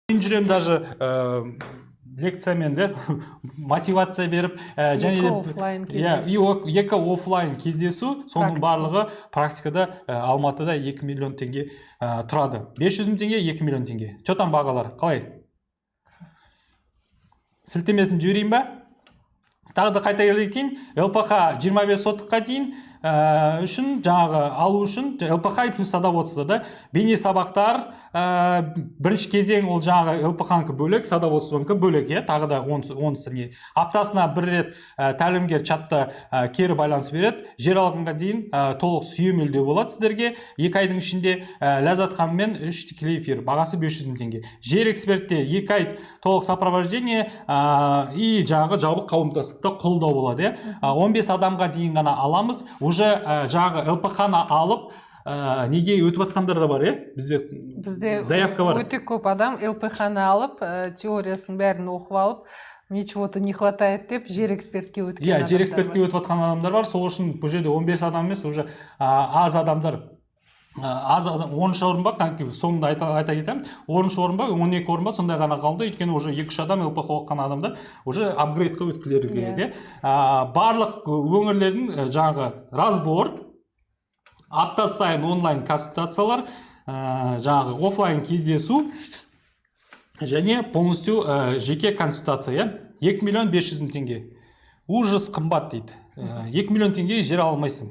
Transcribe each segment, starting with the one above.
мен жүремін даже лекциямен де мотивация беріп және екі офлайн кездесу, соның барлығы практикада Алматыда 2 миллион теңге тұрады. 500 мың теңге, 2 миллион теңге. Чотан бағалар қалай? Сілтемесін жіберейін ба? Тағы да қайта келейін. ЛПХ 25 сотыққа дейін үшін жаңағы алу үшін ЛПХ плюс садоводство да бейне сабақтар бірінші кезең ол жаңағы ЛПХ-нікі бөлек, садоводствонікі бөлек, тағы да онысы не. Аптасына бір рет тәлімгер чатта кері байланыс береді. Жер алғанға дейін толық сүйемелдеу болады сіздерге. 2 айдың ішінде Ләззат ханыммен 3 тікелей эфир, бағасы 500 мың теңге. Жер экспертте 2 ай толық сопровождение и жаңағы жабық қауымдастықта қолдау болады. 15 адамға дейін ғана аламыз. Уже жаңағы ЛПХ-ны алып неге өтіп атқандар да бар, Бізде заявка бар. Өте көп адам ЛПХ-ны алып, теориясын бәрін оқып алып, ничего-то не хватает деп, жер экспертке өткен адамдар бар. Жер экспертке өтіп атқан адамдар бар. Сол үшін бұл жерде 15 адам емес, уже аз адамдар. 10 орын ба, соңында айта кетемін, 10 орын ба, 12 орын ба, сондай ғана қалды. Өйткені уже 2-3 адам ЛПХ оқыған адамдар уже апгрейдқа өткілері келеді. Барлық өңірлердің жаңағы разбор, апта сайын онлайн консультациялар, жаңағы офлайн кездесу және полностью жеке консультация, 2 миллион 500 мың теңге. Ужас қымбат дейді. 2 миллион теңге жер алмайсың.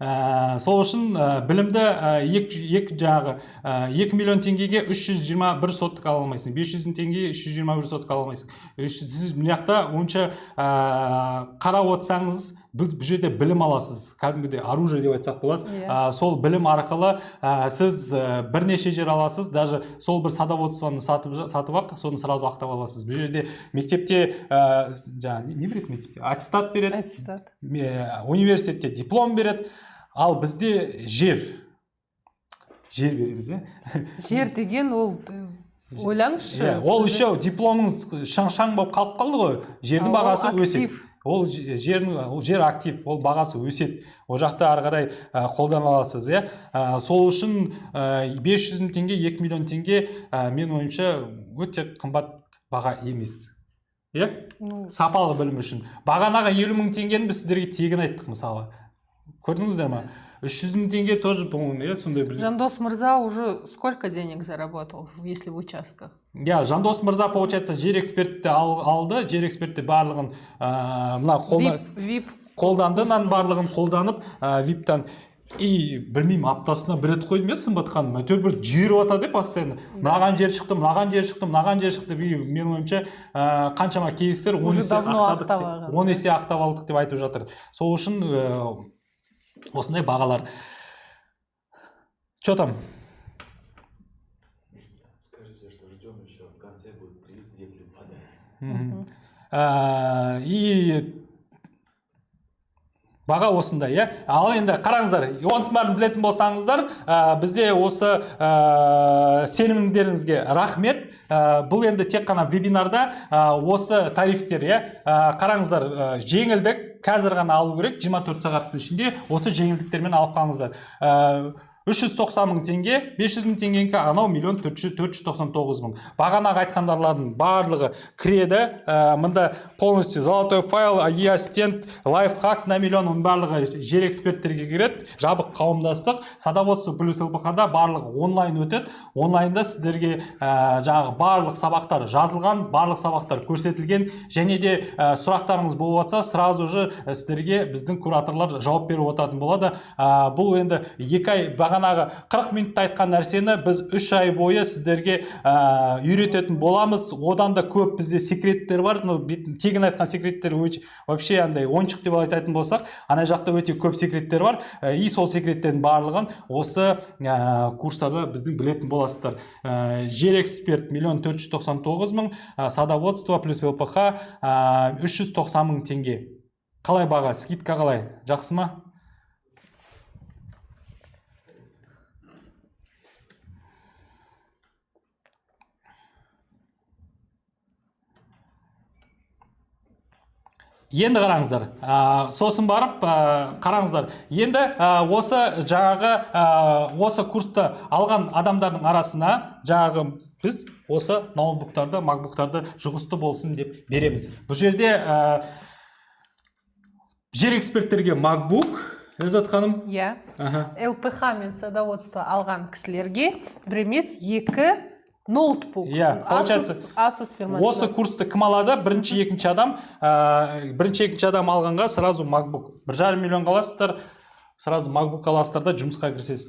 Сол үшін білімді 2 миллион теңгеге 321 соттық ала алмайсың. 500 мың теңгеге 321 соттық ала алмайсың. Сіз мынақта онша қарап отырсаңыз, бұл жерде білім аласыз. Кәдімгідей оружие деп айтсақ болады. Сол білім арқылы сіз бірнеше жер аласыз. Даже сол бір садоводствоны сатып ақ, соны сразу ақтап аласыз. Бұл жерде мектепте не береді мектепте? Аттестат береді. Университетте диплом береді. Ал бізде жер береміз, Жер деген ол ойлаңызшы. Ол еще дипломыңыз шаң болып қалып қалды ғой. Жердің бағасы өседі. Ол жер актив, ол бағасы өседі. Ол жақта ары қарай қолдана аласыз, Сол үшін 500 мың теңге, 2 миллион теңге мен ойымша өте қымбат баға емес. Сапалы білім үшін. Бағанаға 50 мың теңгені біз сіздерге тегін айттық мысалы. Көрдіңіздер ма? 300 мың теңге тоже, по-моему, сондай бір. Жандос Мырза уже сколько денег заработал, если в участках? Жандос Мырза, получается, жер экспертті алды, жер экспертті барлығын қолданды, барлығын қолданып, виптан. И білмеймін, аптасына бір рет қойдым, Сымбатхан, әйтеуір бір жүйріп атады постоянно. Мынаған жер шықты, мынаған жер шықты. Менің ойымша қаншама кейстер 10 есе ақтап алдық деп айтып жатыр. Сол үшін осындай бағалар. Что там? Скажите, что ждем еще в конце будет приз, землю подарок. И баға осындай, Ал енді қараңыздар, оның бәрін білетін болсаңыздар, бізде осы сеніміңіздеріңізге рахмет. Бұл енді тек қана вебинарда осы тарифтер, қараңыздар, жеңілдік қазір ғана алу керек, 24 сағаттың ішінде осы жеңілдіктермен алып қалыңыздар. 390 мың теңге, 500 мың теңгенікі анау 1 499 мың. Бағанағы айтқандарлардың барлығы кіреді. Мында полностью золотой файл, ассистент, лайфхак на миллион, оның барлығы жер эксперттерге кіреді. Жабық қауымдастық, садоводство плюс ЛПХ-да барлығы онлайн өтеді. Онлайнда сіздерге жаңағы барлық сабақтар жазылған, барлық сабақтар көрсетілген, және де сұрақтарыңыз болып жатса, сразу же сіздерге біздің кураторлар жауап беріп отыратын болады. Бұл енді 2 ай бағанағы 40 минутта айтқан нәрсені біз 3 ай бойы сіздерге үйрететін боламыз. Одан да көп бізде секреттер бар. Тегін айтқан секреттер вообще андай ойыншық деп айтатын болсақ, ана жақта өте көп секреттер бар. И сол секреттердің барлығын осы курстарда біздің білетін боласыздар. Жер эксперт 1 499 мың, садоводство плюс ЛПХ 390 мың теңге. Қалай баға? Скидка қалай? Жақсы ма? Енді қараңыздар, сосын барып қараңыздар. Енді осы жаңағы осы курсты алған адамдардың арасына жаңағы біз осы ноутбуктарды, макбуктарды жұғысты болсын деп береміз. Бұл жерде жер эксперттерге макбук, Ләззат ханым. Иә. ЛПХ мен садоводство алған кісілерге бір емес екі ноутбук. Asus фирмасы. Осы курсты кім алады? Бірінші, екінші адам алғанға сразу MacBook. 1,5 миллион аласыздар, сразу MacBook аласыздар да жұмысқа кірісесіздер.